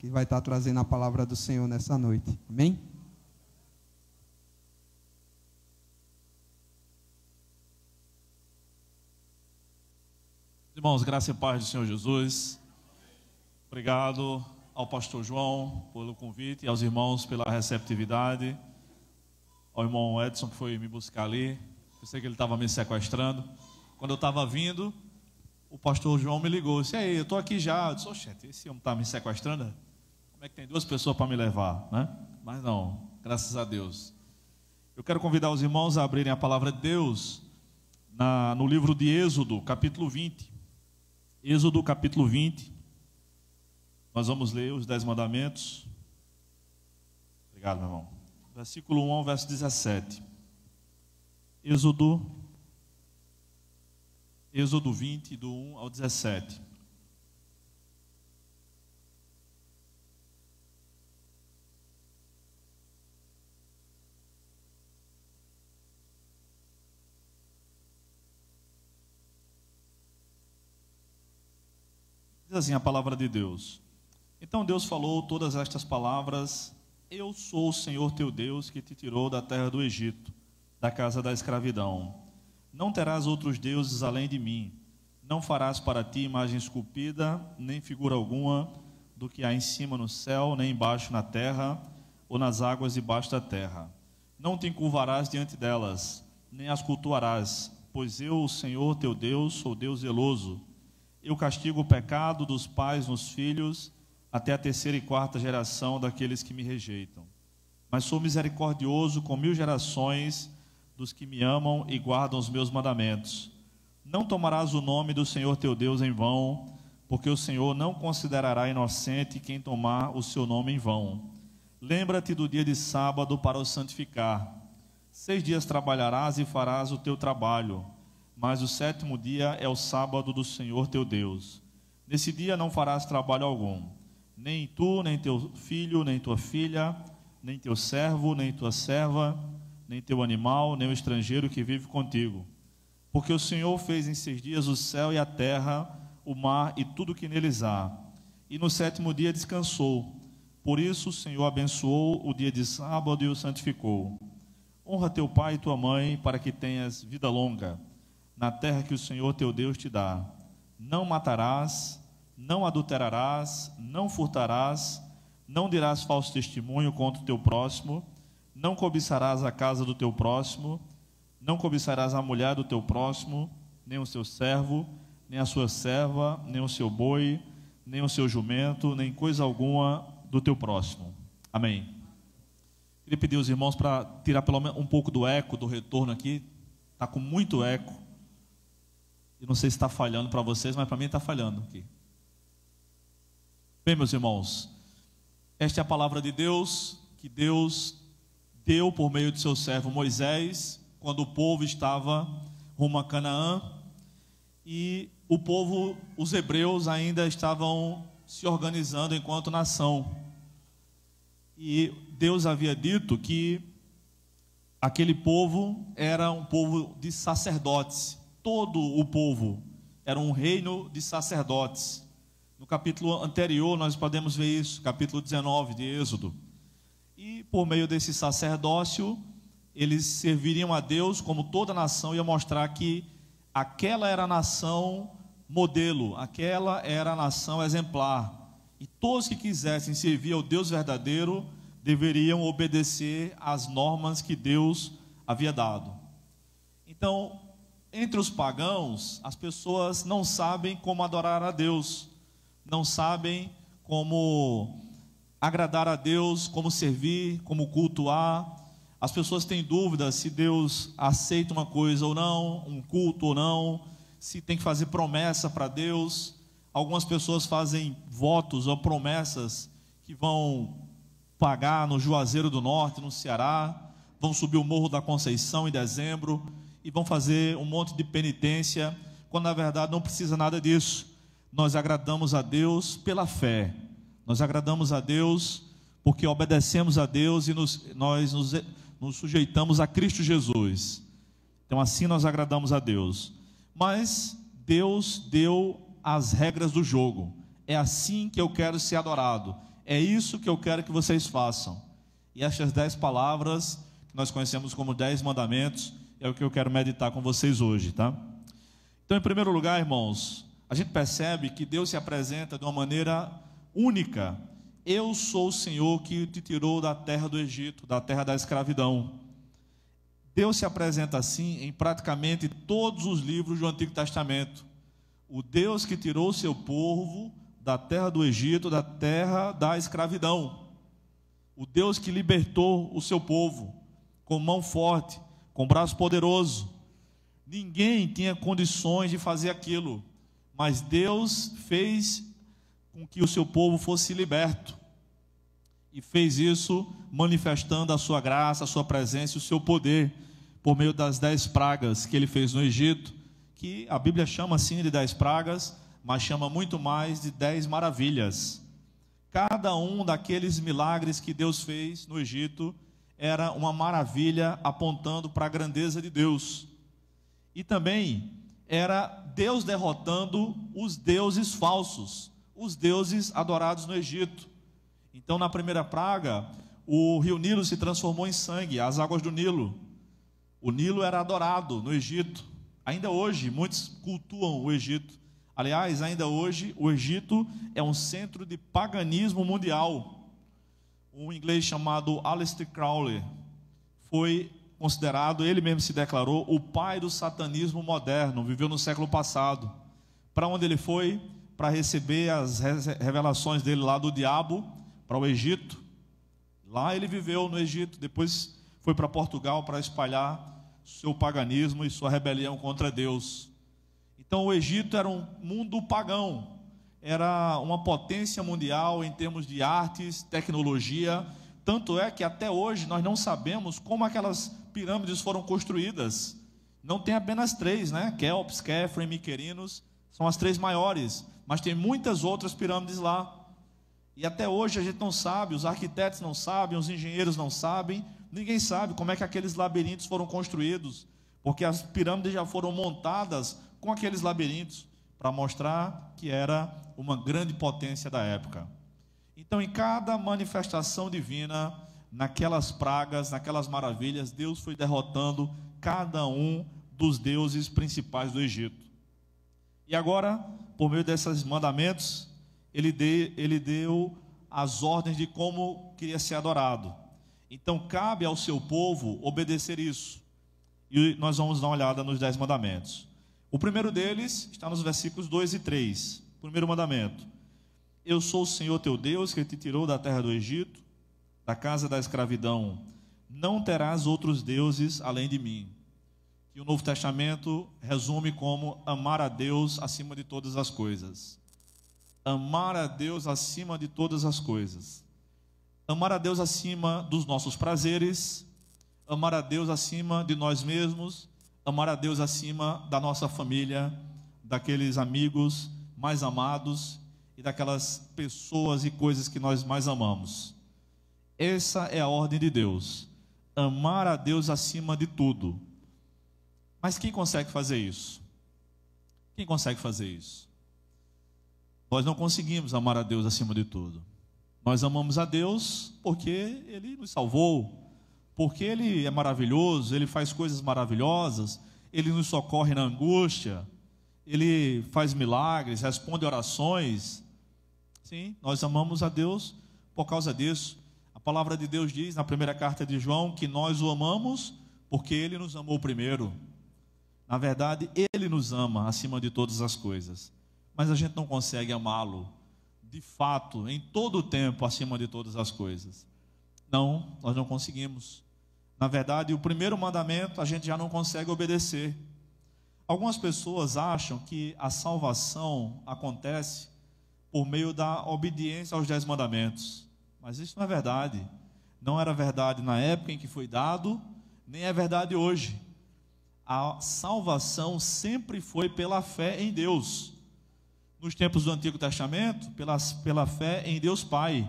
que vai estar trazendo a palavra do Senhor nessa noite. Amém? Irmãos, graça e paz do Senhor Jesus. Obrigado ao pastor João pelo convite e aos irmãos pela receptividade. Ao irmão Edson que foi me buscar ali. Eu sei que ele estava me sequestrando. Quando eu estava vindo, o pastor João me ligou. Disse: "Aí, eu estou aqui já." Eu disse: "Oxente, esse homem está me sequestrando? Como é que tem duas pessoas para me levar, né?" Mas não, graças a Deus. Eu quero convidar os irmãos a abrirem a palavra de Deus no livro de Êxodo, capítulo 20. Êxodo capítulo 20, nós vamos ler os 10 mandamentos. Obrigado, meu irmão. Versículo 1 ao verso 17. Êxodo 20, do 1 ao 17. Diz assim a palavra de Deus: "Então Deus falou todas estas palavras: Eu sou o Senhor teu Deus, que te tirou da terra do Egito, da casa da escravidão. Não terás outros deuses além de mim. Não farás para ti imagem esculpida, nem figura alguma do que há em cima no céu, nem embaixo na terra, ou nas águas debaixo da terra. Não te encurvarás diante delas, nem as cultuarás, pois eu, o Senhor teu Deus, sou Deus zeloso. Eu castigo o pecado dos pais nos filhos, até a 3ª e 4ª geração daqueles que me rejeitam. Mas sou misericordioso com 1000 gerações dos que me amam e guardam os meus mandamentos. Não tomarás o nome do Senhor teu Deus em vão, porque o Senhor não considerará inocente quem tomar o seu nome em vão. Lembra-te do dia de sábado para o santificar. 6 dias trabalharás e farás o teu trabalho, mas o 7º dia é o sábado do Senhor teu Deus. Nesse dia não farás trabalho algum, nem tu, nem teu filho, nem tua filha, nem teu servo, nem tua serva, nem teu animal, nem o estrangeiro que vive contigo. Porque o Senhor fez em 6 dias o céu e a terra, o mar e tudo que neles há. E no 7º dia descansou. Por isso o Senhor abençoou o dia de sábado e o santificou. Honra teu pai e tua mãe, para que tenhas vida longa na terra que o Senhor teu Deus te dá. Não matarás, não adulterarás, não furtarás, não dirás falso testemunho contra o teu próximo, não cobiçarás a casa do teu próximo, não cobiçarás a mulher do teu próximo, nem o seu servo, nem a sua serva, nem o seu boi, nem o seu jumento, nem coisa alguma do teu próximo." Amém. Queria pedir aos irmãos para tirar pelo menos um pouco do eco, do retorno aqui. Está com muito eco. Eu não sei se está falhando para vocês, mas para mim está falhando aqui. Bem, meus irmãos, esta é a palavra de Deus, que Deus deu por meio de seu servo Moisés, quando o povo estava rumo a Canaã, e o povo, os hebreus, ainda estavam se organizando enquanto nação. E Deus havia dito que aquele povo era um povo de sacerdotes. Todo o povo era um reino de sacerdotes. No capítulo anterior nós podemos ver isso, capítulo 19 de Êxodo. E por meio desse sacerdócio, eles serviriam a Deus, como toda nação, ia mostrar que aquela era a nação modelo, aquela era a nação exemplar. E todos que quisessem servir ao Deus verdadeiro deveriam obedecer às normas que Deus havia dado. Então, entre os pagãos, as pessoas não sabem como adorar a Deus, não sabem como agradar a Deus, como servir, como cultuar. As pessoas têm dúvidas se Deus aceita uma coisa ou não, um culto ou não, se tem que fazer promessa para Deus. Algumas pessoas fazem votos ou promessas que vão pagar no Juazeiro do Norte, no Ceará, vão subir o Morro da Conceição em dezembro e vão fazer um monte de penitência, quando na verdade não precisa nada disso. Nós agradamos a Deus pela fé, nós agradamos a Deus porque obedecemos a Deus e nós nos sujeitamos a Cristo Jesus. Então assim nós agradamos a Deus. Mas Deus deu as regras do jogo. É assim que eu quero ser adorado, é isso que eu quero que vocês façam. E estas 10 palavras, que nós conhecemos como 10 mandamentos, é o que eu quero meditar com vocês hoje, tá? Então, em primeiro lugar, irmãos, a gente percebe que Deus se apresenta de uma maneira única. Eu sou o Senhor que te tirou da terra do Egito, da terra da escravidão. Deus se apresenta assim em praticamente todos os livros do Antigo Testamento. O Deus que tirou o seu povo da terra do Egito, da terra da escravidão. O Deus que libertou o seu povo com mão forte, com braço poderoso. Ninguém tinha condições de fazer aquilo, mas Deus fez com que o seu povo fosse liberto. E fez isso manifestando a sua graça, a sua presença e o seu poder, por meio das 10 pragas que ele fez no Egito, que a Bíblia chama assim de 10 pragas, mas chama muito mais de 10 maravilhas. Cada um daqueles milagres que Deus fez no Egito era uma maravilha apontando para a grandeza de Deus. E também era Deus derrotando os deuses falsos, os deuses adorados no Egito. Então, na primeira praga, o rio Nilo se transformou em sangue, as águas do Nilo. O Nilo era adorado no Egito. Ainda hoje, muitos cultuam o Egito. Aliás, ainda hoje, o Egito é um centro de paganismo mundial. Um inglês chamado Aleister Crowley foi considerado, ele mesmo se declarou, o pai do satanismo moderno, viveu no século passado. Para onde ele foi? Para receber as revelações dele lá do diabo, para o Egito. Lá ele viveu no Egito, depois foi para Portugal para espalhar seu paganismo e sua rebelião contra Deus. Então o Egito era um mundo pagão, era uma potência mundial em termos de artes, tecnologia. Tanto é que até hoje nós não sabemos como aquelas pirâmides foram construídas. Não tem apenas 3, né? Quéops, Quéfren, Miquerinos, são as 3 maiores, mas tem muitas outras pirâmides lá. E até hoje a gente não sabe, os arquitetos não sabem, os engenheiros não sabem, ninguém sabe como é que aqueles labirintos foram construídos, porque as pirâmides já foram montadas com aqueles labirintos, para mostrar que era uma grande potência da época. Então, em cada manifestação divina, naquelas pragas, naquelas maravilhas, Deus foi derrotando cada um dos deuses principais do Egito. E agora, por meio desses mandamentos, ele deu as ordens de como queria ser adorado. Então, cabe ao seu povo obedecer isso. E nós vamos dar uma olhada nos 10 mandamentos. O primeiro deles está nos versículos 2 e 3. Primeiro mandamento: eu sou o Senhor teu Deus, que te tirou da terra do Egito, da casa da escravidão. Não terás outros deuses além de mim. E o Novo Testamento resume como amar a Deus acima de todas as coisas. Amar a Deus acima de todas as coisas. Amar a Deus acima dos nossos prazeres. Amar a Deus acima de nós mesmos. Amar a Deus acima da nossa família, daqueles amigos mais amados e daquelas pessoas e coisas que nós mais amamos. Essa é a ordem de Deus. Amar a Deus acima de tudo. Mas quem consegue fazer isso? Quem consegue fazer isso? Nós não conseguimos amar a Deus acima de tudo. Nós amamos a Deus porque Ele nos salvou, porque Ele é maravilhoso, Ele faz coisas maravilhosas, Ele nos socorre na angústia, Ele faz milagres, responde orações. Sim, nós amamos a Deus por causa disso. A palavra de Deus diz na primeira carta de João que nós o amamos porque Ele nos amou primeiro. Na verdade, Ele nos ama acima de todas as coisas, mas a gente não consegue amá-lo de fato, em todo o tempo, acima de todas as coisas. Não, nós não conseguimos. Na verdade, o primeiro mandamento a gente já não consegue obedecer. Algumas pessoas acham que a salvação acontece por meio da obediência aos 10 mandamentos. Mas isso não é verdade. Não era verdade na época em que foi dado, nem é verdade hoje. A salvação sempre foi pela fé em Deus. Nos tempos do Antigo Testamento, pela fé em Deus Pai.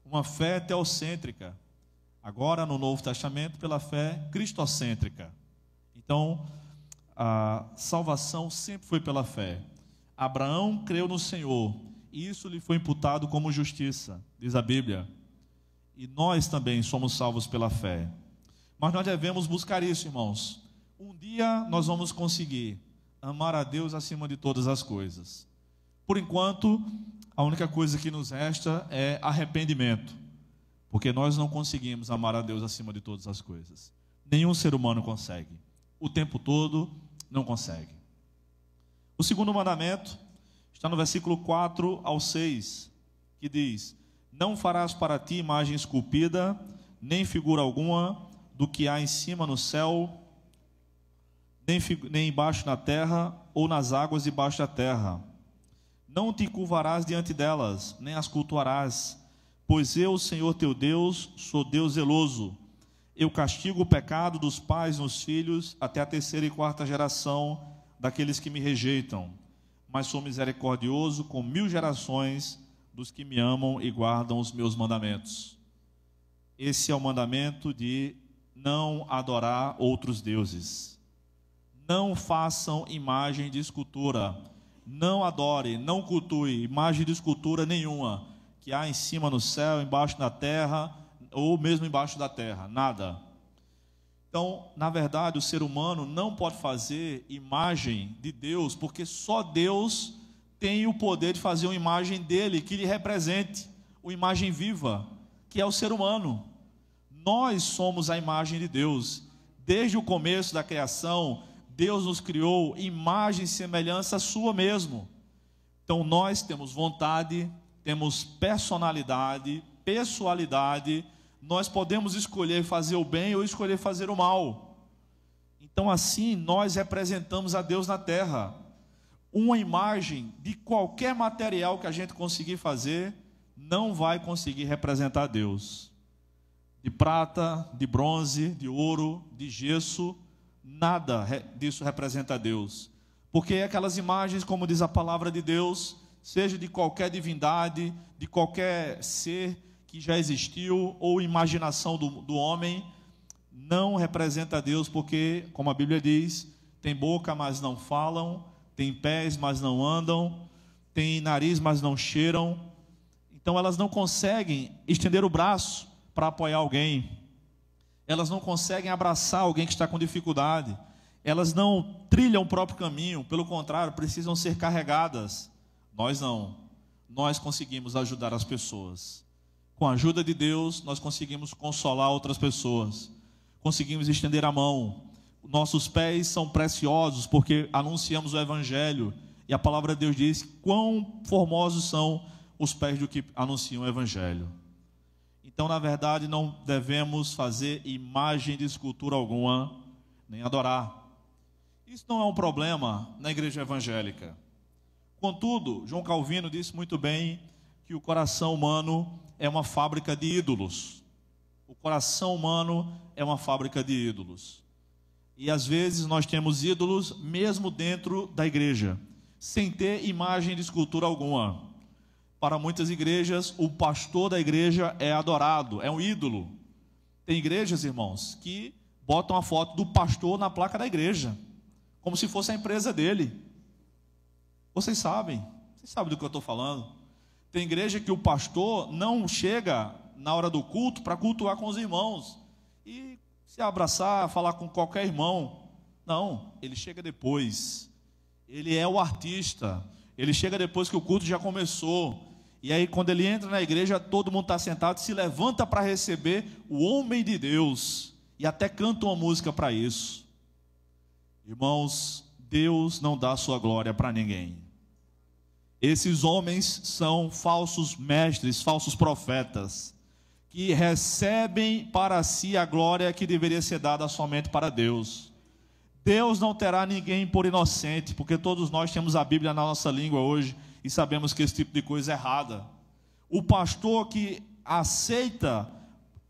Uma fé teocêntrica. Agora, no Novo Testamento, pela fé cristocêntrica. Então, a salvação sempre foi pela fé. Abraão creu no Senhor e isso lhe foi imputado como justiça, diz a Bíblia. E nós também somos salvos pela fé. Mas nós devemos buscar isso, irmãos. Um dia nós vamos conseguir amar a Deus acima de todas as coisas. Por enquanto, a única coisa que nos resta é arrependimento, porque nós não conseguimos amar a Deus acima de todas as coisas. Nenhum ser humano consegue. O tempo todo não consegue. O segundo mandamento está no versículo 4 ao 6, que diz: não farás para ti imagem esculpida, nem figura alguma do que há em cima no céu, nem embaixo na terra, ou nas águas debaixo da terra. Não te curvarás diante delas, nem as cultuarás, pois eu, Senhor teu Deus, sou Deus zeloso. Eu castigo o pecado dos pais nos filhos, até a 3ª e 4ª geração daqueles que me rejeitam. Mas sou misericordioso com 1000 gerações dos que me amam e guardam os meus mandamentos. Esse é o mandamento de não adorar outros deuses. Não façam imagem de escultura. Não adore, não cultue imagem de escultura nenhuma que há em cima no céu, embaixo na terra, ou mesmo embaixo da terra, nada. Então, na verdade, o ser humano não pode fazer imagem de Deus, porque só Deus tem o poder de fazer uma imagem dele, que lhe represente, uma imagem viva, que é o ser humano. Nós somos a imagem de Deus. Desde o começo da criação, Deus nos criou imagem e semelhança sua mesmo. Então nós temos vontade, temos personalidade, pessoalidade, nós podemos escolher fazer o bem ou escolher fazer o mal. Então assim nós representamos a Deus na terra. Uma imagem de qualquer material que a gente conseguir fazer, não vai conseguir representar a Deus. De prata, de bronze, de ouro, de gesso, nada disso representa a Deus, porque aquelas imagens, como diz a palavra de Deus, seja de qualquer divindade, de qualquer ser que já existiu, ou imaginação do homem, não representa a Deus, porque, como a Bíblia diz, tem boca, mas não falam, tem pés, mas não andam, tem nariz, mas não cheiram. Então elas não conseguem estender o braço para apoiar alguém. Elas não conseguem abraçar alguém que está com dificuldade. Elas não trilham o próprio caminho. Pelo contrário, precisam ser carregadas. Nós não. Nós conseguimos ajudar as pessoas. Com a ajuda de Deus, nós conseguimos consolar outras pessoas. Conseguimos estender a mão. Nossos pés são preciosos porque anunciamos o Evangelho. E a palavra de Deus diz quão formosos são os pés do que anunciam o Evangelho. Então, na verdade, não devemos fazer imagem de escultura alguma, nem adorar. Isso não é um problema na igreja evangélica. Contudo, João Calvino disse muito bem que o coração humano é uma fábrica de ídolos. O coração humano é uma fábrica de ídolos. E às vezes nós temos ídolos mesmo dentro da igreja, sem ter imagem de escultura alguma. Para muitas igrejas, o pastor da igreja é adorado, é um ídolo. Tem igrejas, irmãos, que botam a foto do pastor na placa da igreja, como se fosse a empresa dele. Vocês sabem do que eu estou falando. Tem igreja que o pastor não chega na hora do culto para cultuar com os irmãos e se abraçar, falar com qualquer irmão. Não, ele chega depois. Ele é o artista. Ele chega depois que o culto já começou. E aí, quando ele entra na igreja, todo mundo está sentado, se levanta para receber o homem de Deus. E até canta uma música para isso. Irmãos, Deus não dá sua glória para ninguém. Esses homens são falsos mestres, falsos profetas, que recebem para si a glória que deveria ser dada somente para Deus. Deus não terá ninguém por inocente, porque todos nós temos a Bíblia na nossa língua hoje e sabemos que esse tipo de coisa é errada. O pastor que aceita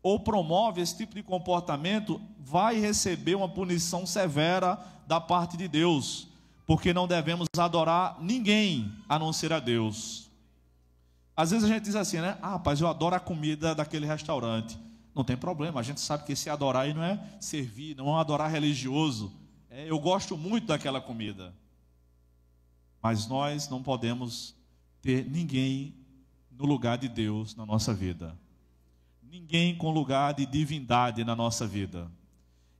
ou promove esse tipo de comportamento vai receber uma punição severa da parte de Deus, porque não devemos adorar ninguém a não ser a Deus. Às vezes a gente diz assim, né? Ah, rapaz, eu adoro a comida daquele restaurante. Não tem problema, a gente sabe que esse adorar aí não é servir, não é um adorar religioso. Eu gosto muito daquela comida. Mas nós não podemos ter ninguém no lugar de Deus na nossa vida. Ninguém com lugar de divindade na nossa vida.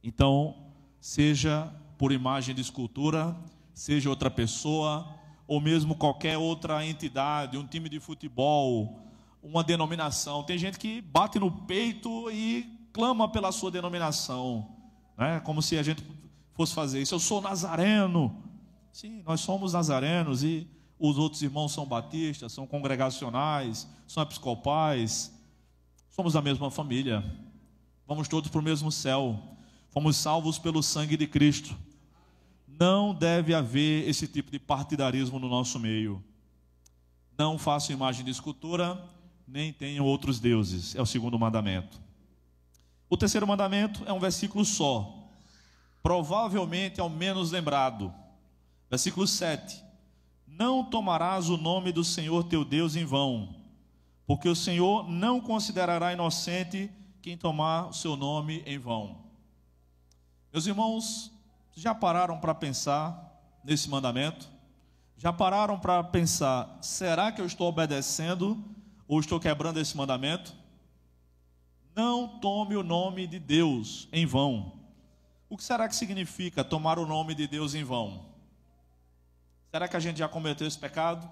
Então, seja por imagem de escultura, seja outra pessoa, ou mesmo qualquer outra entidade, um time de futebol, uma denominação. Tem gente que bate no peito e clama pela sua denominação, né? Como se a gente fosse fazer isso. Eu sou nazareno. Sim, nós somos nazarenos e os outros irmãos são batistas, são congregacionais, são episcopais. Somos da mesma família. Vamos todos para o mesmo céu. Fomos salvos pelo sangue de Cristo. Não deve haver esse tipo de partidarismo no nosso meio. Não façam imagem de escultura, nem tenham outros deuses. É o segundo mandamento. O terceiro mandamento é um versículo só. Provavelmente é o menos lembrado. Versículo 7. Não tomarás o nome do Senhor teu Deus em vão, porque o Senhor não considerará inocente quem tomar o seu nome em vão. Meus irmãos, já pararam para pensar nesse mandamento? Já pararam para pensar, será que eu estou obedecendo ou estou quebrando esse mandamento? Não tome o nome de Deus em vão. O que será que significa tomar o nome de Deus em vão? Será que a gente já cometeu esse pecado?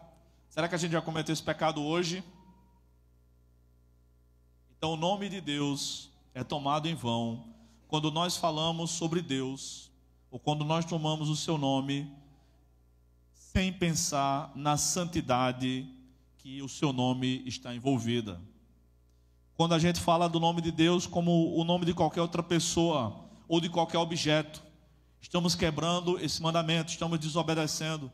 Será que a gente já cometeu esse pecado hoje? Então, o nome de Deus é tomado em vão quando nós falamos sobre Deus, ou quando nós tomamos o seu nome sem pensar na santidade que o seu nome está envolvida. Quando a gente fala do nome de Deus como o nome de qualquer outra pessoa ou de qualquer objeto, estamos quebrando esse mandamento, estamos desobedecendo,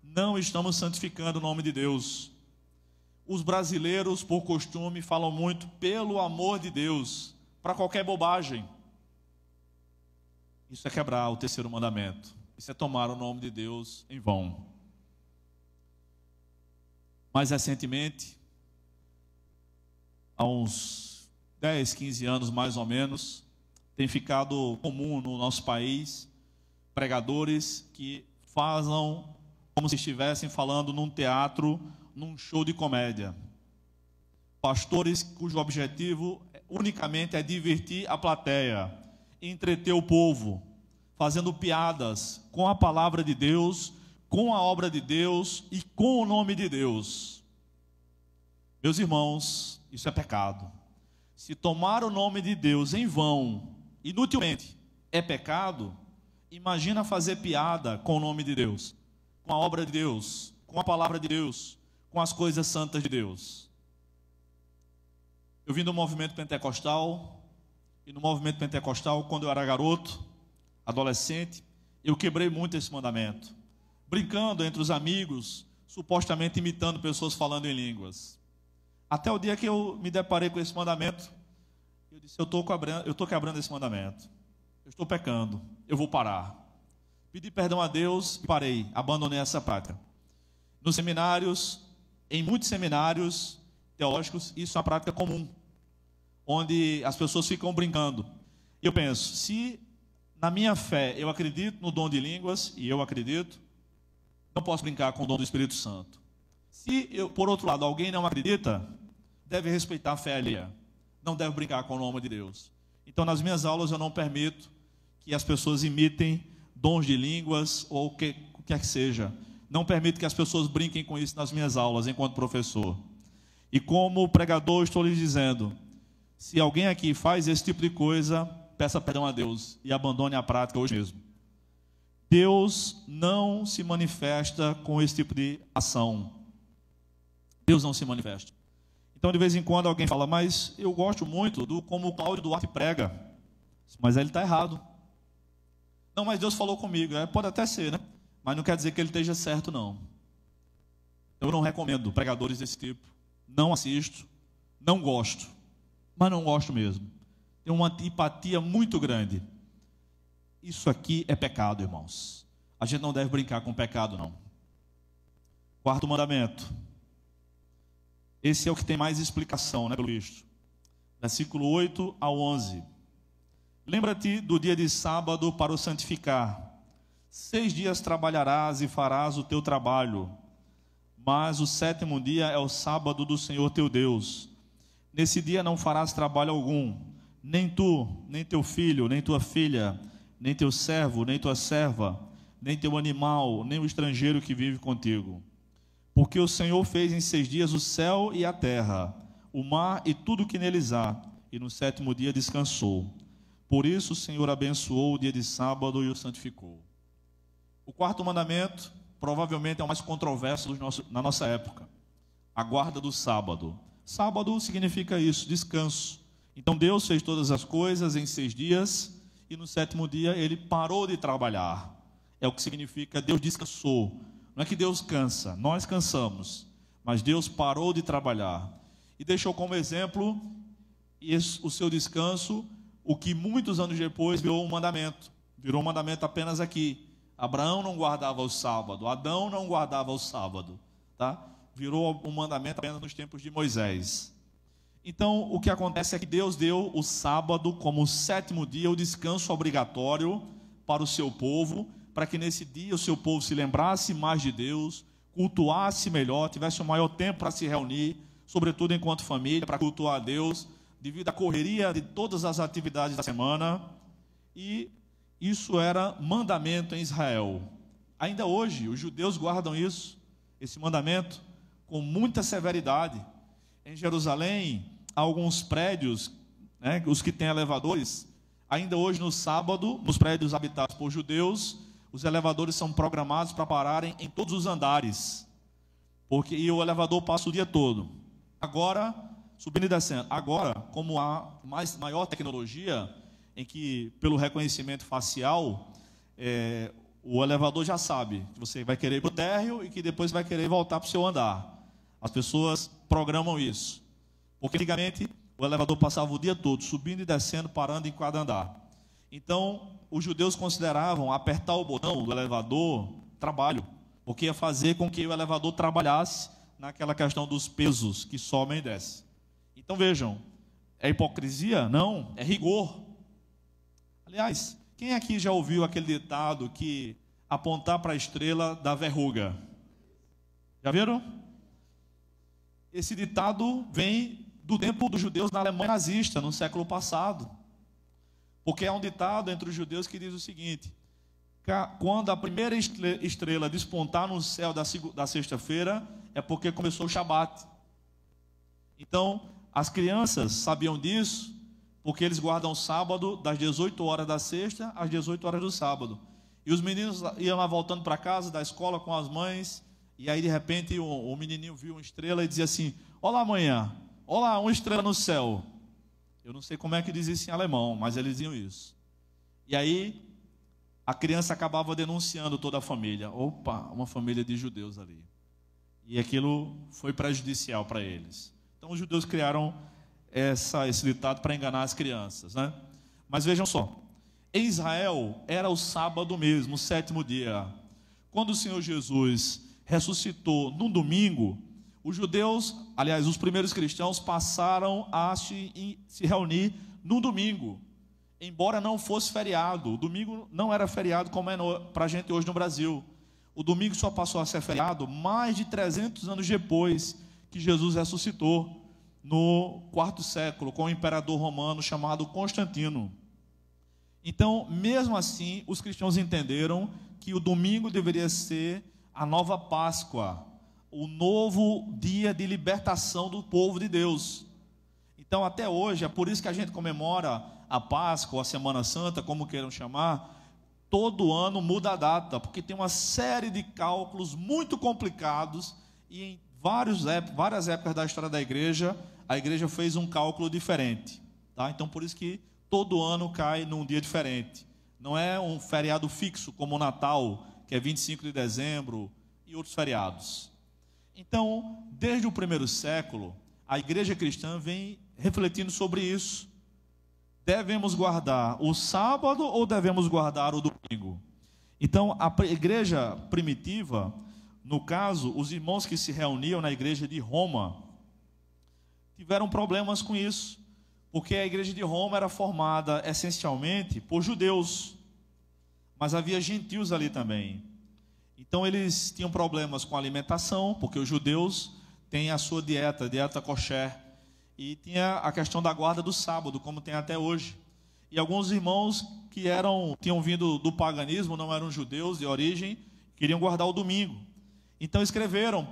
não estamos santificando o nome de Deus. Os brasileiros, por costume, falam muito pelo amor de Deus, para qualquer bobagem. Isso é quebrar o terceiro mandamento. Isso é tomar o nome de Deus em vão. Mais recentemente, há uns 10, 15 anos mais ou menos, tem ficado comum no nosso país pregadores que fazem como se estivessem falando num teatro, num show de comédia. Pastores cujo objetivo unicamente é divertir a plateia, entreter o povo, fazendo piadas com a palavra de Deus, com a obra de Deus e com o nome de Deus. Meus irmãos, isso é pecado. Se tomar o nome de Deus em vão, inutilmente, é pecado, imagina fazer piada com o nome de Deus, com a obra de Deus, com a palavra de Deus, com as coisas santas de Deus. Eu vim do movimento pentecostal, e no movimento pentecostal, quando eu era garoto, adolescente, eu quebrei muito esse mandamento, brincando entre os amigos, supostamente imitando pessoas falando em línguas. Até o dia que eu me deparei com esse mandamento, eu disse, eu estou quebrando esse mandamento, eu estou pecando, eu vou parar. Pedi perdão a Deus e parei, abandonei essa prática. Nos seminários, em muitos seminários teológicos, isso é uma prática comum, onde as pessoas ficam brincando. Eu penso, se na minha fé eu acredito no dom de línguas, e eu acredito, não posso brincar com o dom do Espírito Santo. Se, por outro lado, alguém não acredita, deve respeitar a fé alheia, não deve brincar com o nome de Deus. Então, nas minhas aulas, eu não permito que as pessoas imitem dons de línguas ou o que quer que seja. Não permito que as pessoas brinquem com isso nas minhas aulas, enquanto professor. E como pregador, estou lhes dizendo, se alguém aqui faz esse tipo de coisa, peça perdão a Deus e abandone a prática hoje mesmo. Deus não se manifesta com esse tipo de ação. Deus não se manifesta. Então, de vez em quando, alguém fala, mas eu gosto muito do como o Cláudio Duarte prega. Mas ele está errado. Não, mas Deus falou comigo. Pode até ser, né? Mas não quer dizer que ele esteja certo, não. Eu não recomendo pregadores desse tipo. Não assisto, não gosto. Mas não gosto mesmo. Tenho uma antipatia muito grande. Isso aqui é pecado, irmãos. A gente não deve brincar com pecado, não. Quarto mandamento. Esse é o que tem mais explicação, né, pelo visto. Versículo 8 ao 11. Lembra-te do dia de sábado para o santificar. 6 dias trabalharás e farás o teu trabalho. mas o sétimo dia é o sábado do Senhor teu Deus. Nesse dia não farás trabalho algum, nem tu, nem teu filho, nem tua filha, nem teu servo, nem tua serva, nem teu animal, nem o estrangeiro que vive contigo. Porque o Senhor fez em 6 dias o céu e a terra, o mar e tudo o que neles há, e no sétimo dia descansou. Por isso o Senhor abençoou o dia de sábado e o santificou. O quarto mandamento, provavelmente é o mais controverso na nossa época. A guarda do sábado. Sábado significa isso, descanso. Então Deus fez todas as coisas em 6 dias, e no sétimo dia ele parou de trabalhar. É o que significa Deus descansou. Não é que Deus cansa, nós cansamos, mas Deus parou de trabalhar. E deixou como exemplo o seu descanso, o que muitos anos depois virou um mandamento. Virou um mandamento apenas aqui. Abraão não guardava o sábado, Adão não guardava o sábado, tá? Virou um mandamento apenas nos tempos de Moisés. Então, o que acontece é que Deus deu o sábado como o sétimo dia, o descanso obrigatório para o seu povo, para que nesse dia o seu povo se lembrasse mais de Deus, cultuasse melhor, tivesse um maior tempo para se reunir, sobretudo enquanto família, para cultuar a Deus, devido à correria de todas as atividades da semana. E isso era mandamento em Israel. Ainda hoje, os judeus guardam isso, esse mandamento, com muita severidade. Em Jerusalém, há alguns prédios, né, os que têm elevadores, ainda hoje no sábado, nos prédios habitados por judeus, os elevadores são programados para pararem em todos os andares, e o elevador passa o dia todo. Agora, subindo e descendo. Agora, como há maior tecnologia, em que, pelo reconhecimento facial, o elevador já sabe que você vai querer ir para o térreo e que depois vai querer voltar para o seu andar. As pessoas programam isso. Porque antigamente o elevador passava o dia todo, subindo e descendo, parando em cada andar. Então, os judeus consideravam apertar o botão do elevador trabalho, porque ia fazer com que o elevador trabalhasse naquela questão dos pesos que sobem e descem. Então vejam, é hipocrisia? Não, é rigor. Aliás, quem aqui já ouviu aquele ditado que apontar para a estrela dá verruga? Já viram? Esse ditado vem do tempo dos judeus na Alemanha nazista, no século passado. Porque é um ditado entre os judeus que diz o seguinte: quando a primeira estrela despontar no céu da sexta-feira, é porque começou o Shabat. Então, as crianças sabiam disso, porque eles guardam o sábado das 18 horas da sexta às 18 horas do sábado. E os meninos iam lá voltando para casa da escola com as mães, e aí de repente o menininho viu uma estrela e dizia assim: olá amanhã, olá, uma estrela no céu. Eu não sei como é que diz isso em alemão, mas eles diziam isso. E aí a criança acabava denunciando toda a família. Opa, uma família de judeus ali. E aquilo foi prejudicial para eles. Então os judeus criaram esse ditado para enganar as crianças, né? Mas vejam só, em Israel era o sábado mesmo, o sétimo dia. Quando o Senhor Jesus ressuscitou num domingo, os judeus, aliás, os primeiros cristãos passaram a se reunir no domingo, embora não fosse feriado. O domingo não era feriado como é para a gente hoje no Brasil. O domingo só passou a ser feriado mais de 300 anos depois que Jesus ressuscitou, no quarto século, com o imperador romano chamado Constantino. Então, mesmo assim, os cristãos entenderam que o domingo deveria ser a nova Páscoa, o novo dia de libertação do povo de Deus. Então, até hoje, é por isso que a gente comemora a Páscoa, a Semana Santa, como queiram chamar. Todo ano muda a data, porque tem uma série de cálculos muito complicados, e em várias épocas da história da igreja, a igreja fez um cálculo diferente, tá? Então, por isso que todo ano cai num dia diferente. Não é um feriado fixo, como o Natal, que é 25 de dezembro, e outros feriados. Então, desde o primeiro século, a igreja cristã vem refletindo sobre isso. Devemos guardar o sábado ou devemos guardar o domingo? Então, a igreja primitiva, no caso, os irmãos que se reuniam na igreja de Roma, tiveram problemas com isso, porque a igreja de Roma era formada essencialmente por judeus, mas havia gentios ali também. Então eles tinham problemas com a alimentação, porque os judeus têm a sua dieta kosher, e tinha a questão da guarda do sábado, como tem até hoje. E alguns irmãos que tinham vindo do paganismo, não eram judeus de origem, queriam guardar o domingo. Então escreveram,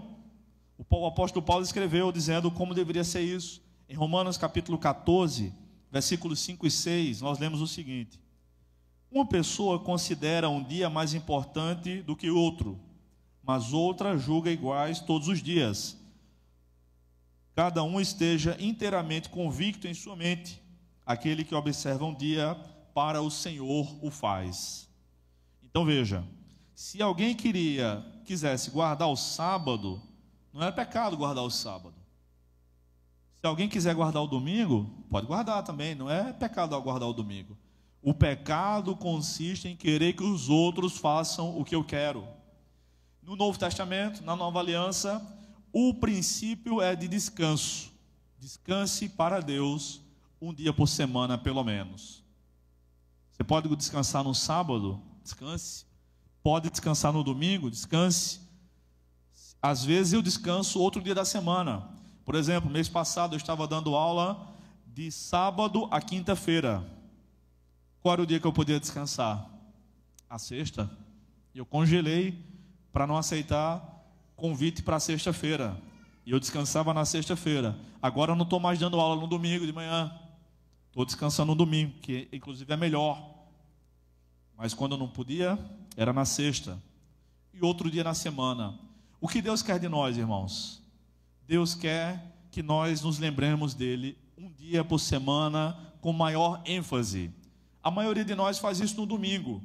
o apóstolo Paulo escreveu dizendo como deveria ser isso. Em Romanos capítulo 14, versículos 5 e 6, nós lemos o seguinte: uma pessoa considera um dia mais importante do que outro, mas outra julga iguais todos os dias. Cada um esteja inteiramente convicto em sua mente. Aquele que observa um dia para o Senhor o faz. Então veja, se alguém quisesse guardar o sábado, não é pecado guardar o sábado. Se alguém quiser guardar o domingo, pode guardar também, não é pecado guardar o domingo. O pecado consiste em querer que os outros façam o que eu quero. No Novo Testamento, na Nova Aliança, o princípio é de descanso. Descanse para Deus um dia por semana, pelo menos. Você pode descansar no sábado? Descanse. Pode descansar no domingo? Descanse. Às vezes eu descanso outro dia da semana. Por exemplo, mês passado eu estava dando aula de sábado a quinta-feira. Qual era o dia que eu podia descansar? A sexta. Eu congelei para não aceitar convite para sexta-feira. E eu descansava na sexta-feira. Agora eu não estou mais dando aula no domingo de manhã. Estou descansando no domingo, que inclusive é melhor. Mas quando eu não podia, era na sexta. E outro dia na semana. O que Deus quer de nós, irmãos? Deus quer que nós nos lembremos dele um dia por semana com maior ênfase. A maioria de nós faz isso no domingo,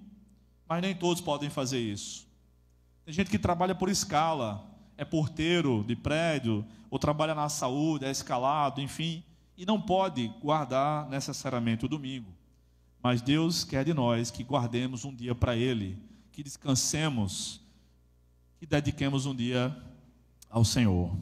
mas nem todos podem fazer isso. Tem gente que trabalha por escala, é porteiro de prédio, ou trabalha na saúde, é escalado, enfim, e não pode guardar necessariamente o domingo. Mas Deus quer de nós que guardemos um dia para ele, que descansemos, que dediquemos um dia ao Senhor.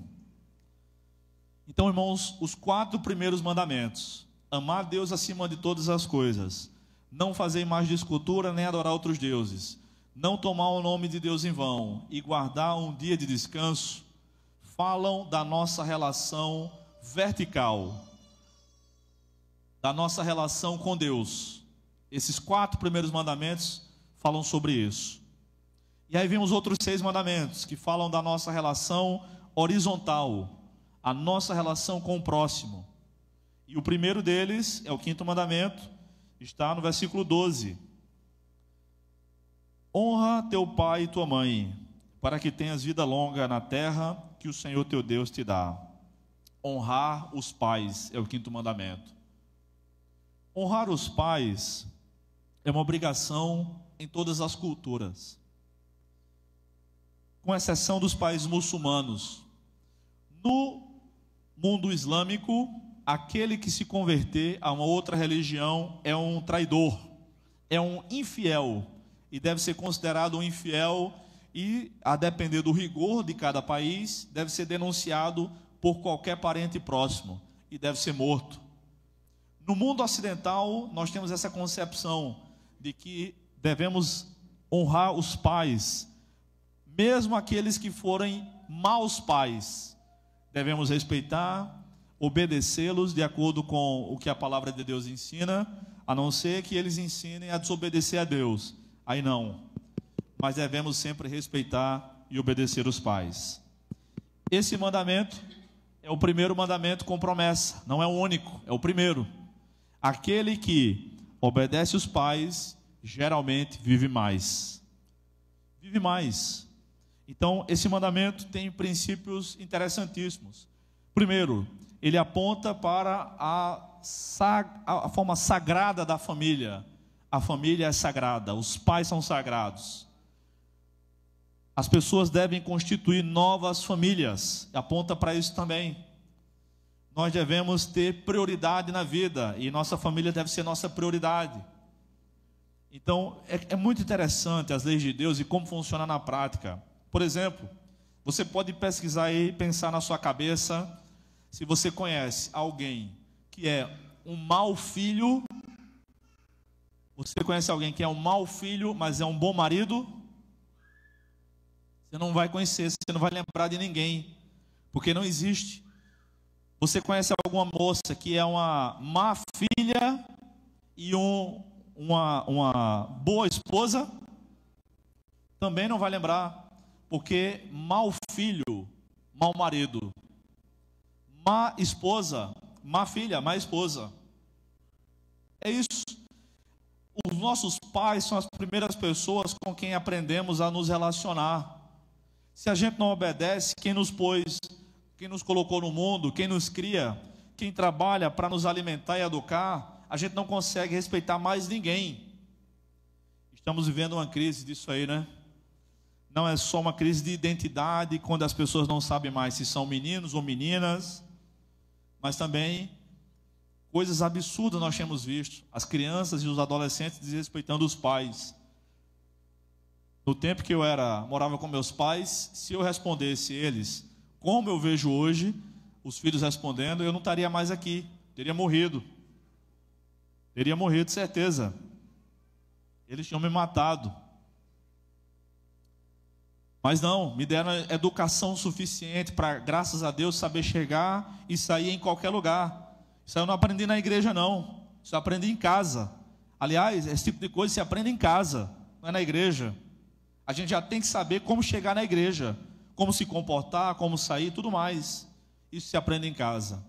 Então, irmãos, os 4 primeiros mandamentos: amar Deus acima de todas as coisas, não fazer imagem de escultura nem adorar outros deuses, não tomar o nome de Deus em vão e guardar um dia de descanso, falam da nossa relação vertical, da nossa relação com Deus. Esses 4 primeiros mandamentos falam sobre isso. E aí vemos outros 6 mandamentos que falam da nossa relação horizontal, a nossa relação com o próximo. E o primeiro deles é o 5º mandamento, está no versículo 12. Honra teu pai e tua mãe, para que tenhas vida longa na terra que o Senhor teu Deus te dá. Honrar os pais é o 5º mandamento. Honrar os pais é uma obrigação em todas as culturas, com exceção dos países muçulmanos. No mundo islâmico, aquele que se converter a uma outra religião é um traidor, é um infiel, e deve ser considerado um infiel, e, a depender do rigor de cada país, deve ser denunciado por qualquer parente próximo, e deve ser morto. No mundo ocidental, nós temos essa concepção de que devemos honrar os pais, mesmo aqueles que forem maus pais. Devemos respeitar, obedecê-los de acordo com o que a palavra de Deus ensina, a não ser que eles ensinem a desobedecer a Deus. Aí não. Mas devemos sempre respeitar e obedecer os pais. Esse mandamento é o primeiro mandamento com promessa. Não é o único, é o primeiro. Aquele que obedece os pais, geralmente vive mais. Vive mais. Então, esse mandamento tem princípios interessantíssimos. Primeiro, ele aponta para a forma sagrada da família. A família é sagrada, os pais são sagrados. As pessoas devem constituir novas famílias, aponta para isso também. Nós devemos ter prioridade na vida, e nossa família deve ser nossa prioridade. Então, é muito interessante as leis de Deus e como funciona na prática. Por exemplo, você pode pesquisar aí, pensar na sua cabeça, se você conhece alguém que é um mau filho. Você conhece alguém que é um mau filho, mas é um bom marido? Você não vai conhecer, você não vai lembrar de ninguém, porque não existe. Você conhece alguma moça que é uma má filha e uma boa esposa? Também não vai lembrar, porque mau filho, mau marido, má esposa, má filha, má esposa. É isso. Os nossos pais são as primeiras pessoas com quem aprendemos a nos relacionar. Se a gente não obedece, quem nos pôs, quem nos colocou no mundo, quem nos cria, quem trabalha para nos alimentar e educar, a gente não consegue respeitar mais ninguém. Estamos vivendo uma crise disso aí, né? Não é só uma crise de identidade, quando as pessoas não sabem mais se são meninos ou meninas, mas também coisas absurdas nós temos visto. As crianças e os adolescentes desrespeitando os pais. No tempo que eu morava com meus pais, se eu respondesse eles como eu vejo hoje, os filhos respondendo, eu não estaria mais aqui, teria morrido. Teria morrido, certeza. Eles tinham me matado. Mas não, me deram educação suficiente para, graças a Deus, saber chegar e sair em qualquer lugar. Isso eu não aprendi na igreja, não. Isso eu aprendi em casa. Aliás, esse tipo de coisa se aprende em casa, não é na igreja. A gente já tem que saber como chegar na igreja, como se comportar, como sair, tudo mais. Isso se aprende em casa.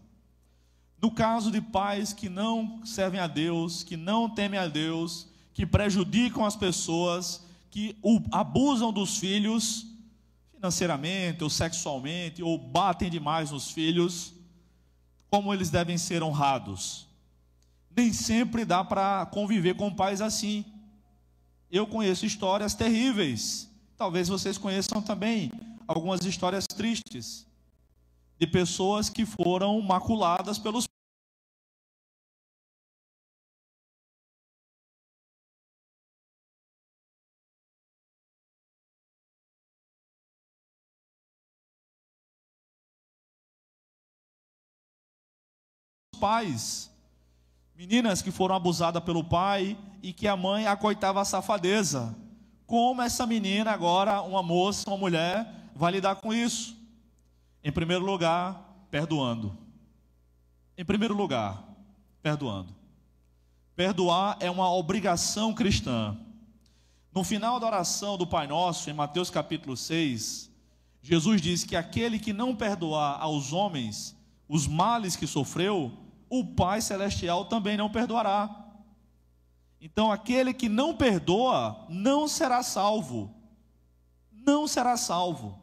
No caso de pais que não servem a Deus, que não temem a Deus, que prejudicam as pessoas, que abusam dos filhos financeiramente ou sexualmente, ou batem demais nos filhos, como eles devem ser honrados? Nem sempre dá para conviver com pais assim. Eu conheço histórias terríveis, talvez vocês conheçam também algumas histórias tristes, de pessoas que foram maculadas pelos pais. Meninas que foram abusadas pelo pai e que a mãe acoitava a safadeza. Como essa menina agora, uma moça, uma mulher, vai lidar com isso? Em primeiro lugar, perdoando. Em primeiro lugar, perdoando. Perdoar é uma obrigação cristã. No final da oração do Pai Nosso, em Mateus capítulo 6, Jesus diz que aquele que não perdoar aos homens os males que sofreu, o Pai Celestial também não perdoará. Então, aquele que não perdoa, não será salvo. Não será salvo.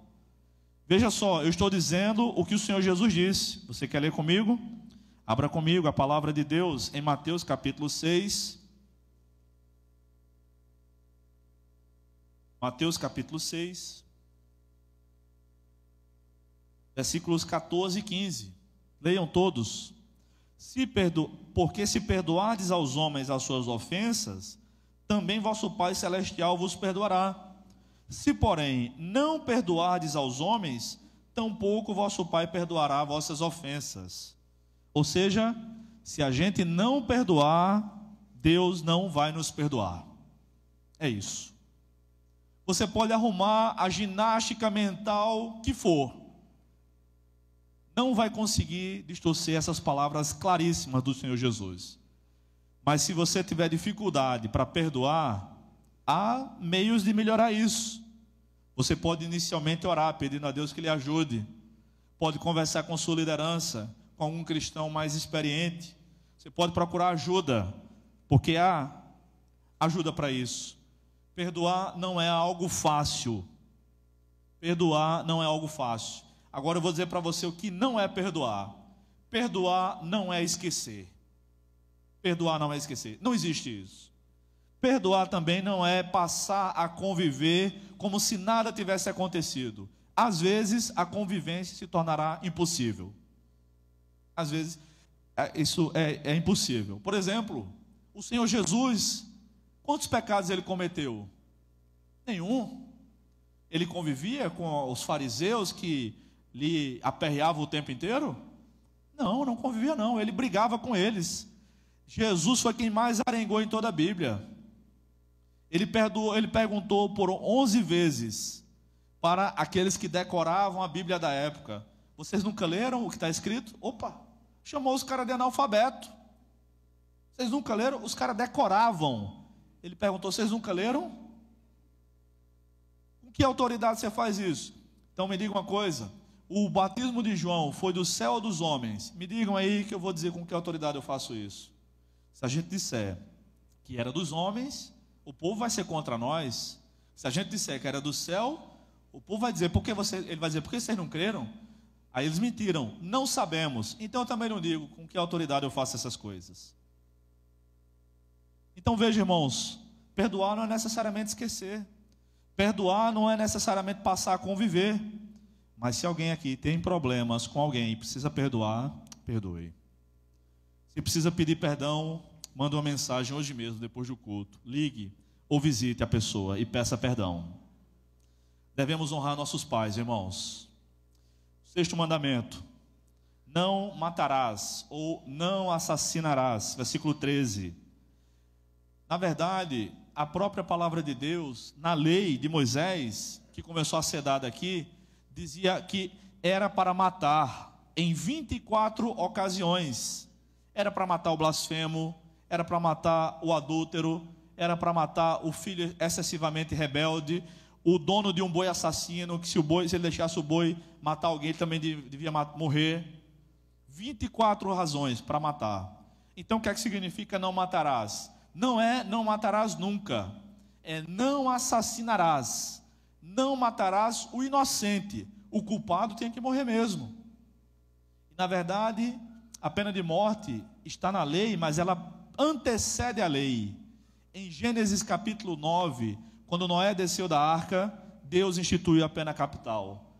Veja só, eu estou dizendo o que o Senhor Jesus disse. Você quer ler comigo? Abra comigo a palavra de Deus em Mateus capítulo 6. Mateus capítulo 6. Versículos 14 e 15. Leiam todos. Porque se perdoardes aos homens as suas ofensas, também vosso Pai Celestial vos perdoará. Se, porém, não perdoardes aos homens, tampouco vosso Pai perdoará vossas ofensas. Ou seja, se a gente não perdoar, Deus não vai nos perdoar. É isso. Você pode arrumar a ginástica mental que for, não vai conseguir distorcer essas palavras claríssimas do Senhor Jesus. Mas se você tiver dificuldade para perdoar, há meios de melhorar isso. Você pode inicialmente orar, pedindo a Deus que lhe ajude. Pode conversar com sua liderança, com algum cristão mais experiente. Você pode procurar ajuda, porque há ajuda para isso. Perdoar não é algo fácil. Perdoar não é algo fácil. Agora eu vou dizer para você o que não é perdoar. Perdoar não é esquecer. Perdoar não é esquecer. Não existe isso. Perdoar também não é passar a conviver como se nada tivesse acontecido. Às vezes a convivência se tornará impossível. Às vezes isso é impossível. Por exemplo, o Senhor Jesus, quantos pecados ele cometeu? Nenhum. Ele convivia com os fariseus que lhe aperreava o tempo inteiro? Não, não convivia não, ele brigava com eles. Jesus foi quem mais arengou em toda a Bíblia. Ele perguntou por 11 vezes para aqueles que decoravam a Bíblia da época. Vocês nunca leram o que está escrito? Opa, chamou os caras de analfabeto. Vocês nunca leram? Os caras decoravam. Ele perguntou, vocês nunca leram? Com que autoridade você faz isso? Então me diga uma coisa, o batismo de João foi do céu ou dos homens? Me digam aí que eu vou dizer com que autoridade eu faço isso. Se a gente disser que era dos homens, o povo vai ser contra nós. Se a gente disser que era do céu, o povo vai dizer, ele vai dizer, por que vocês não creram? Aí eles mentiram, não sabemos. Então eu também não digo com que autoridade eu faço essas coisas. Então veja, irmãos, perdoar não é necessariamente esquecer. Perdoar não é necessariamente passar a conviver. Mas se alguém aqui tem problemas com alguém e precisa perdoar, perdoe. Se precisa pedir perdão, manda uma mensagem hoje mesmo, depois do culto. Ligue ou visite a pessoa e peça perdão. Devemos honrar nossos pais, irmãos. Sexto mandamento: não matarás ou não assassinarás. Versículo 13. Na verdade, a própria palavra de Deus, na lei de Moisés, que começou a ser dada aqui, dizia que era para matar em 24 ocasiões. Era para matar o blasfemo, era para matar o adúltero, era para matar o filho excessivamente rebelde, o dono de um boi assassino, que se ele deixasse o boi matar alguém, ele também devia morrer. 24 razões para matar. Então o que é que significa não matarás? Não é não matarás nunca, é não assassinarás. Não matarás o inocente, o culpado tem que morrer mesmo. Na verdade, a pena de morte está na lei, mas ela antecede a lei. Em Gênesis capítulo 9, quando Noé desceu da arca, Deus instituiu a pena capital.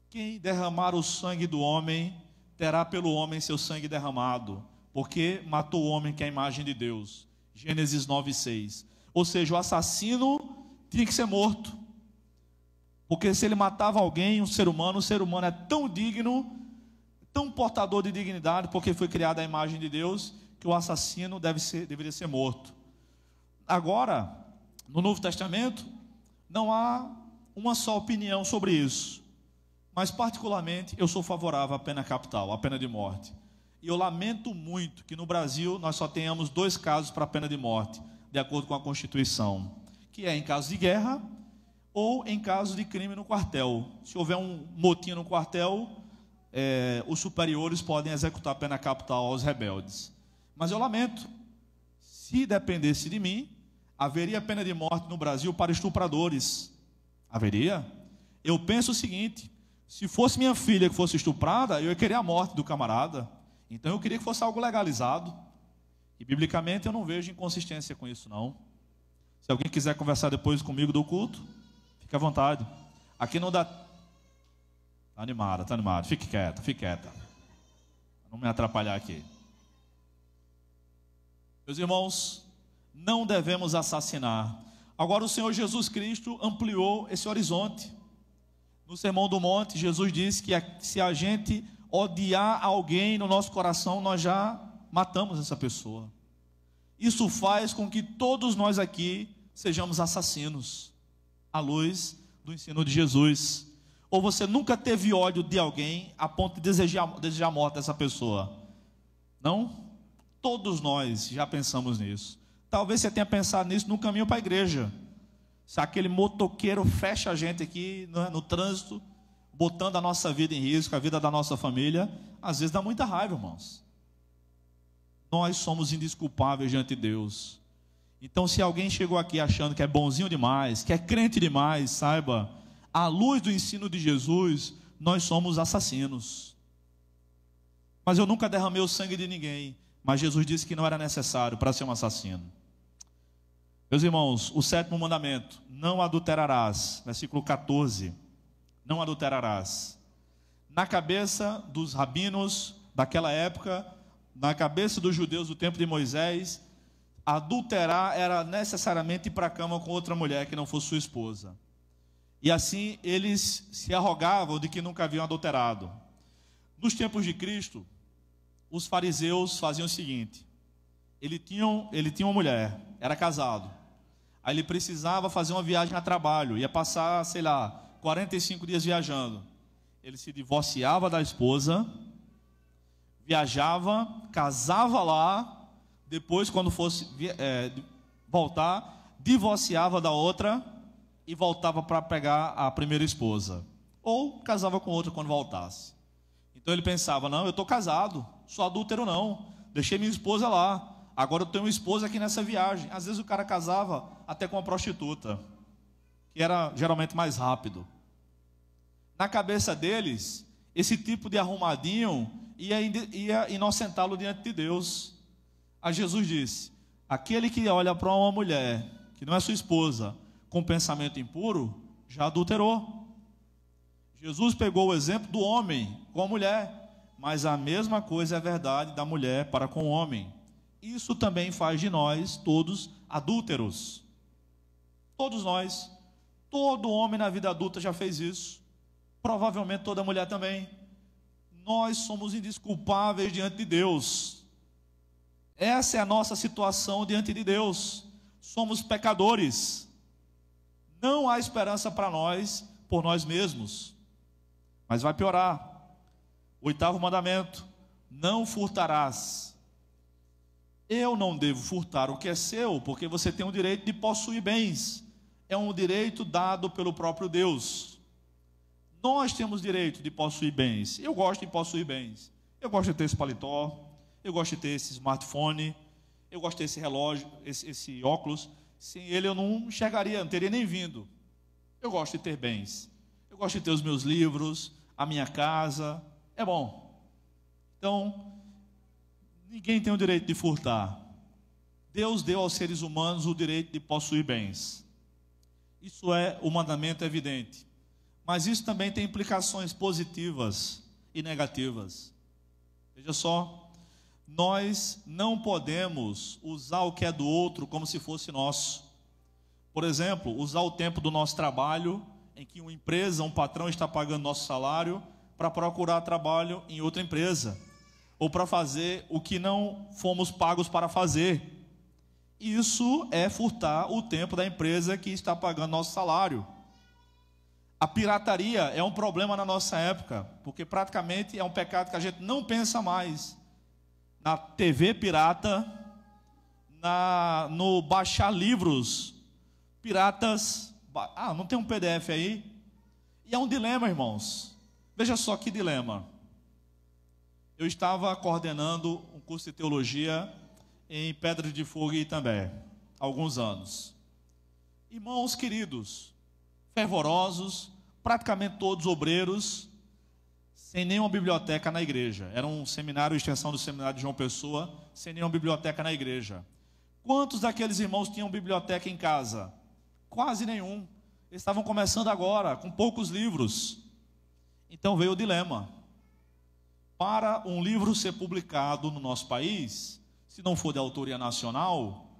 Quem derramar o sangue do homem, terá pelo homem seu sangue derramado, porque matou o homem que é a imagem de Deus. Gênesis 9:6. Ou seja, o assassino tinha que ser morto. Porque se ele matava alguém, o ser humano é tão digno, tão portador de dignidade, porque foi criado à imagem de Deus, que o assassino deveria ser morto. Agora, no Novo Testamento, não há uma só opinião sobre isso. Mas particularmente, eu sou favorável à pena capital, à pena de morte. E eu lamento muito que no Brasil nós só tenhamos 2 casos para a pena de morte, de acordo com a Constituição, que é em caso de guerra ou em caso de crime no quartel. Se houver um motim no quartel, os superiores podem executar a pena capital aos rebeldes. Mas eu lamento, se dependesse de mim, haveria pena de morte no Brasil para estupradores. Haveria? Eu penso o seguinte, se fosse minha filha que fosse estuprada, eu ia querer a morte do camarada. Então eu queria que fosse algo legalizado. E biblicamente eu não vejo inconsistência com isso não. Se alguém quiser conversar depois comigo do culto, fique à vontade. Aqui não dá... Está animado. Fique quieta. Não me atrapalhar aqui. Meus irmãos, não devemos assassinar. Agora o Senhor Jesus Cristo ampliou esse horizonte. No Sermão do Monte, Jesus disse que se a gente odiar alguém no nosso coração, nós já matamos essa pessoa. Isso faz com que todos nós aqui sejamos assassinos, à luz do ensino de Jesus. Ou você nunca teve ódio de alguém a ponto de desejar a morte dessa pessoa? Não? Todos nós já pensamos nisso. Talvez você tenha pensado nisso no caminho para a igreja. Se aquele motoqueiro fecha a gente aqui no trânsito, botando a nossa vida em risco, a vida da nossa família, às vezes dá muita raiva, irmãos. Nós somos indesculpáveis diante de Deus. Então, se alguém chegou aqui achando que é bonzinho demais, que é crente demais, saiba, à luz do ensino de Jesus, nós somos assassinos. Mas eu nunca derramei o sangue de ninguém, mas Jesus disse que não era necessário para ser um assassino. Meus irmãos, o 7º mandamento, não adulterarás, versículo 14. Não adulterarás. Na cabeça dos rabinos daquela época, na cabeça dos judeus do tempo de Moisés, adulterar era necessariamente ir para a cama com outra mulher que não fosse sua esposa. E assim eles se arrogavam de que nunca haviam adulterado. Nos tempos de Cristo, os fariseus faziam o seguinte: ele tinha uma mulher, era casado. Aí ele precisava fazer uma viagem a trabalho, ia passar, 2 45 dias viajando. Ele se divorciava da esposa, viajava, casava lá, depois, quando fosse voltar, divorciava da outra e voltava para pegar a primeira esposa. Ou casava com outra quando voltasse. Então ele pensava, não, eu estou casado, sou adúltero não, deixei minha esposa lá, agora eu tenho uma esposa aqui nessa viagem. Às vezes o cara casava até com uma prostituta, que era geralmente mais rápido. Na cabeça deles, esse tipo de arrumadinho ia inocentá-lo diante de Deus. Aí Jesus disse, aquele que olha para uma mulher, que não é sua esposa, com pensamento impuro, já adulterou. Jesus pegou o exemplo do homem com a mulher, mas a mesma coisa é verdade da mulher para com o homem. Isso também faz de nós todos adúlteros. Todos nós. Todo homem na vida adulta já fez isso. Provavelmente toda mulher também. Nós somos indesculpáveis diante de Deus. Essa é a nossa situação diante de Deus. Somos pecadores. Não há esperança para nós por nós mesmos. Mas vai piorar. 8º mandamento: não furtarás. Eu não devo furtar o que é seu, porque você tem o direito de possuir bens. É um direito dado pelo próprio Deus. Nós temos direito de possuir bens. Eu gosto de possuir bens. Eu gosto de ter esse paletó, eu gosto de ter esse smartphone, eu gosto de ter esse relógio, esse óculos. Sem ele eu não enxergaria, não teria nem vindo. Eu gosto de ter bens. Eu gosto de ter os meus livros, a minha casa. É bom. Então, ninguém tem o direito de furtar. Deus deu aos seres humanos o direito de possuir bens. Isso é o mandamento evidente. Mas isso também tem implicações positivas e negativas. Veja só, nós não podemos usar o que é do outro como se fosse nosso. Por exemplo, usar o tempo do nosso trabalho, em que uma empresa, um patrão está pagando nosso salário, para procurar trabalho em outra empresa, ou para fazer o que não fomos pagos para fazer. Isso é furtar o tempo da empresa que está pagando nosso salário. A pirataria é um problema na nossa época, porque praticamente é um pecado que a gente não pensa mais. Na TV pirata, no baixar livros piratas. Não tem um PDF aí? E é um dilema, irmãos. Veja só que dilema. Eu estava coordenando um curso de teologia em Pedra de Fogo e Itambé, há alguns anos. Irmãos queridos, fervorosos, praticamente todos obreiros, sem nenhuma biblioteca na igreja. Era um seminário, extensão do seminário de João Pessoa, sem nenhuma biblioteca na igreja. Quantos daqueles irmãos tinham biblioteca em casa? Quase nenhum. Eles estavam começando agora, com poucos livros. Então veio o dilema. Para um livro ser publicado no nosso país, se não for de autoria nacional,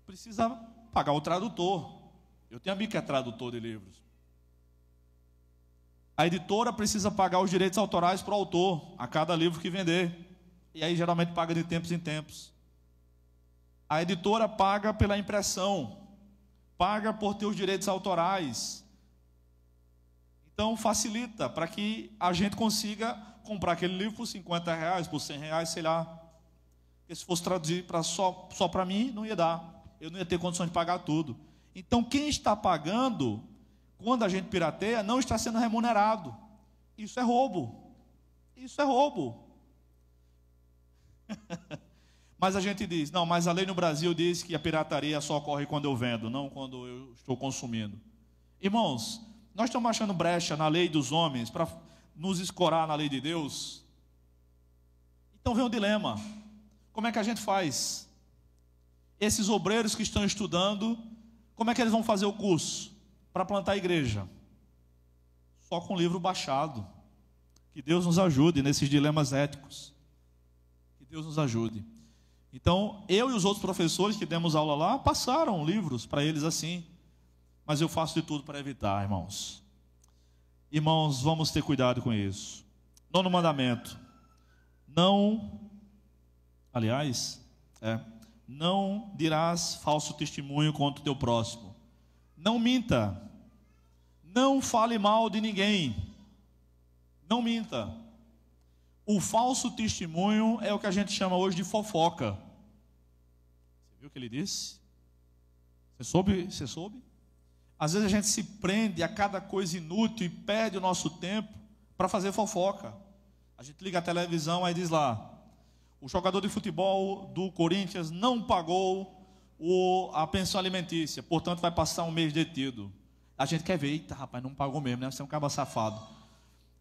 precisa pagar o tradutor. Eu tenho amigo que é tradutor de livros. A editora precisa pagar os direitos autorais para o autor, a cada livro que vender. E aí geralmente paga de tempos em tempos. A editora paga pela impressão, paga por ter os direitos autorais. Então facilita para que a gente consiga comprar aquele livro por R$50, por R$100, sei lá. Porque se fosse traduzir só para mim, não ia dar. Eu não ia ter condições de pagar tudo. Então quem está pagando, quando a gente pirateia, não está sendo remunerado. Isso é roubo. Isso é roubo. Mas a gente diz, não, mas a lei no Brasil diz que a pirataria só ocorre quando eu vendo, não quando eu estou consumindo. Irmãos, nós estamos achando brecha na lei dos homens para nos escorar na lei de Deus. Então vem um dilema. Como é que a gente faz? Esses obreiros que estão estudando, como é que eles vão fazer o curso para plantar a igreja? Só com o livro baixado. Que Deus nos ajude nesses dilemas éticos. Que Deus nos ajude. Então, eu e os outros professores que demos aula lá, passaram livros para eles assim. Mas eu faço de tudo para evitar, irmãos. Irmãos, vamos ter cuidado com isso. 9º mandamento. Não dirás falso testemunho contra o teu próximo. Não minta. Não fale mal de ninguém. Não minta. O falso testemunho é o que a gente chama hoje de fofoca. Você viu o que ele disse? Você soube? Você soube? Às vezes a gente se prende a cada coisa inútil e perde o nosso tempo para fazer fofoca. A gente liga a televisão, aí diz lá: o jogador de futebol do Corinthians não pagou a pensão alimentícia, portanto vai passar um mês detido. A gente quer ver, eita rapaz, não pagou mesmo, né? Você é um caba safado.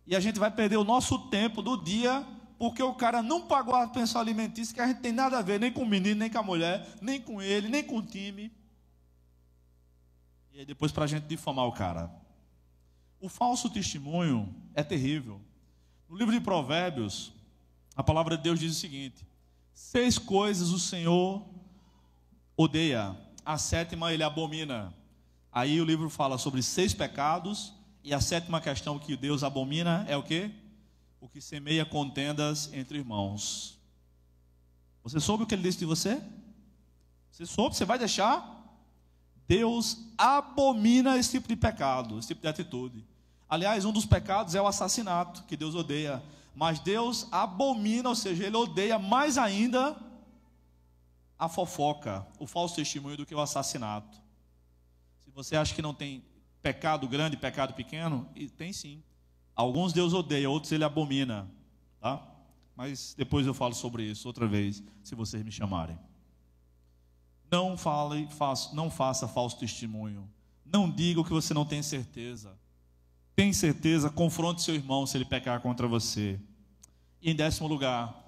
E a gente vai perder o nosso tempo do dia, porque o cara não pagou a pensão alimentícia, que a gente tem nada a ver, nem com o menino, nem com a mulher, nem com ele, nem com o time. E aí depois para a gente difamar o cara. O falso testemunho é terrível. No livro de Provérbios, a palavra de Deus diz o seguinte: 6 coisas o Senhor odeia, a 7ª ele abomina. Aí o livro fala sobre 6 pecados, e a 7ª questão que Deus abomina é o quê? O que semeia contendas entre irmãos. Você soube o que ele disse de você? Você soube? Você vai deixar? Deus abomina esse tipo de pecado, esse tipo de atitude. Aliás, um dos pecados é o assassinato, que Deus odeia. Mas Deus abomina, ou seja, Ele odeia mais ainda a fofoca, o falso testemunho, do que o assassinato. Se você acha que não tem pecado grande, pecado pequeno, tem sim. Alguns Deus odeia, outros Ele abomina, tá? Mas depois eu falo sobre isso outra vez, se vocês me chamarem. Não faça falso testemunho. Não diga o que você não tem certeza. Tem certeza, confronte seu irmão se ele pecar contra você. E em 10º lugar,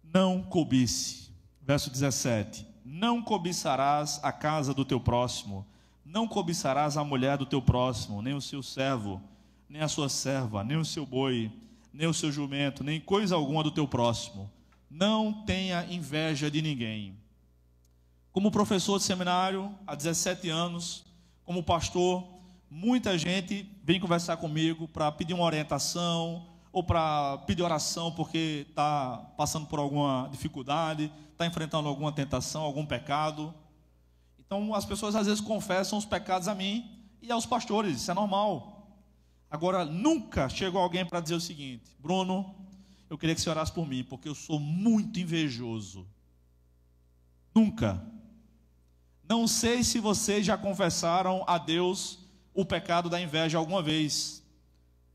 não cobice. Verso 17: não cobiçarás a casa do teu próximo, não cobiçarás a mulher do teu próximo, nem o seu servo, nem a sua serva, nem o seu boi, nem o seu jumento, nem coisa alguma do teu próximo. Não tenha inveja de ninguém. Como professor de seminário há 17 anos, como pastor, muita gente vem conversar comigo para pedir uma orientação ou para pedir oração porque está passando por alguma dificuldade, está enfrentando alguma tentação, algum pecado. Então as pessoas às vezes confessam os pecados a mim e aos pastores, isso é normal. Agora, nunca chegou alguém para dizer o seguinte: Bruno, eu queria que você orasse por mim, porque eu sou muito invejoso. Nunca. Não sei se vocês já confessaram a Deus o pecado da inveja alguma vez.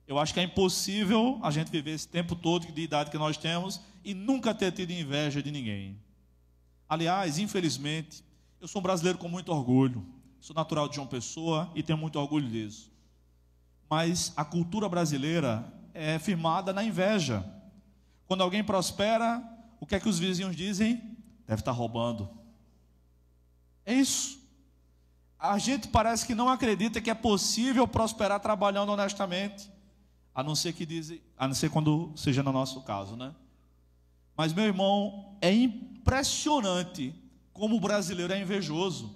Eu acho que é impossível a gente viver esse tempo todo de idade que nós temos e nunca ter tido inveja de ninguém. Aliás, infelizmente, eu sou um brasileiro com muito orgulho. Sou natural de João Pessoa e tenho muito orgulho disso. Mas a cultura brasileira é firmada na inveja. Quando alguém prospera, o que é que os vizinhos dizem? Deve estar roubando. É isso. A gente parece que não acredita que é possível prosperar trabalhando honestamente, a não ser quando seja no nosso caso, né? Mas, meu irmão, é impressionante como o brasileiro é invejoso.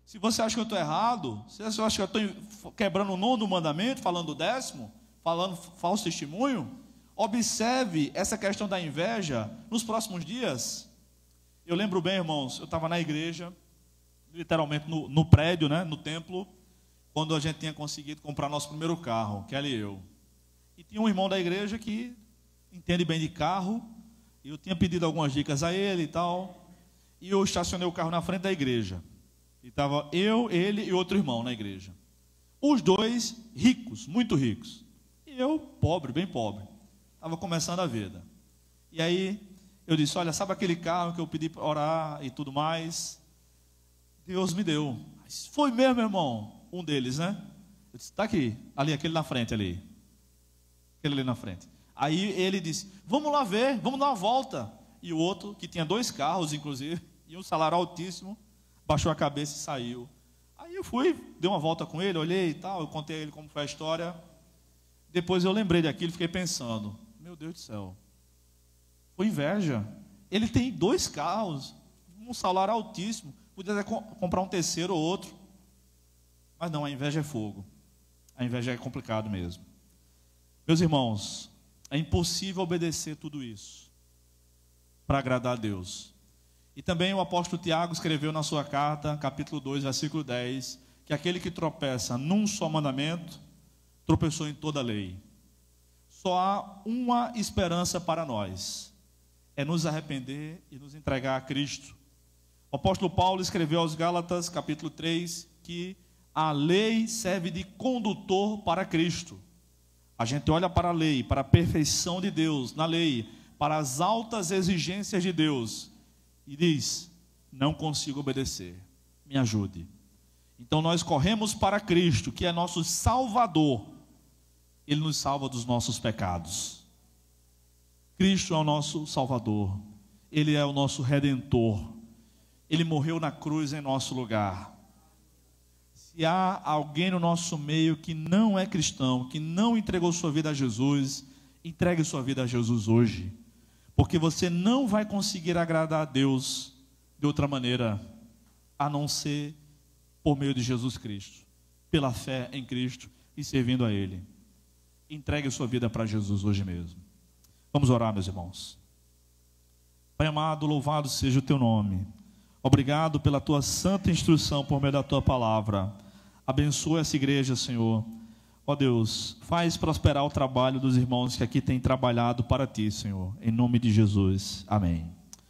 Se você acha que eu estou errado, se você acha que eu estou quebrando o 9º mandamento, falando o 10º, falando falso testemunho, observe essa questão da inveja nos próximos dias. Eu lembro bem, irmãos, eu estava na igreja, literalmente no prédio, né, no templo, quando a gente tinha conseguido comprar nosso primeiro carro, Kelly e eu. E tinha um irmão da igreja que entende bem de carro, e eu tinha pedido algumas dicas a ele e tal, e eu estacionei o carro na frente da igreja. E estava eu, ele e outro irmão na igreja. Os dois ricos, muito ricos. E eu, pobre, bem pobre. Estava começando a vida. E aí eu disse: olha, sabe aquele carro que eu pedi para orar e tudo mais? Deus me deu. Mas foi mesmo, irmão? Um deles, né? Eu disse: está aqui, ali, aquele na frente ali. Aquele ali na frente. Aí ele disse: vamos lá ver, vamos dar uma volta. E o outro, que tinha 2 carros, inclusive, e um salário altíssimo, baixou a cabeça e saiu. Aí eu fui, dei uma volta com ele, olhei e tal, eu contei a ele como foi a história. Depois eu lembrei daquilo e fiquei pensando: meu Deus do céu, foi inveja. Ele tem 2 carros, um salário altíssimo, podia até comprar um terceiro ou outro. Mas não, a inveja é fogo. A inveja é complicado mesmo. Meus irmãos, é impossível obedecer tudo isso para agradar a Deus. E também o apóstolo Tiago escreveu na sua carta, capítulo 2, versículo 10, que aquele que tropeça num só mandamento, tropeçou em toda a lei. Só há uma esperança para nós, é nos arrepender e nos entregar a Cristo. O apóstolo Paulo escreveu aos Gálatas, capítulo 3, que a lei serve de condutor para Cristo. A gente olha para a lei, para a perfeição de Deus na lei, para as altas exigências de Deus, e diz: não consigo obedecer, me ajude. Então nós corremos para Cristo, que é nosso Salvador. Ele nos salva dos nossos pecados. Cristo é o nosso Salvador. Ele é o nosso Redentor. Ele morreu na cruz em nosso lugar. Se há alguém no nosso meio que não é cristão, que não entregou sua vida a Jesus, entregue sua vida a Jesus hoje. Porque você não vai conseguir agradar a Deus de outra maneira, a não ser por meio de Jesus Cristo, pela fé em Cristo e servindo a Ele. Entregue sua vida para Jesus hoje mesmo. Vamos orar, meus irmãos. Pai amado, louvado seja o teu nome. Obrigado pela tua santa instrução por meio da tua palavra. Abençoa essa igreja, Senhor. Ó Deus, faz prosperar o trabalho dos irmãos que aqui têm trabalhado para ti, Senhor. Em nome de Jesus. Amém.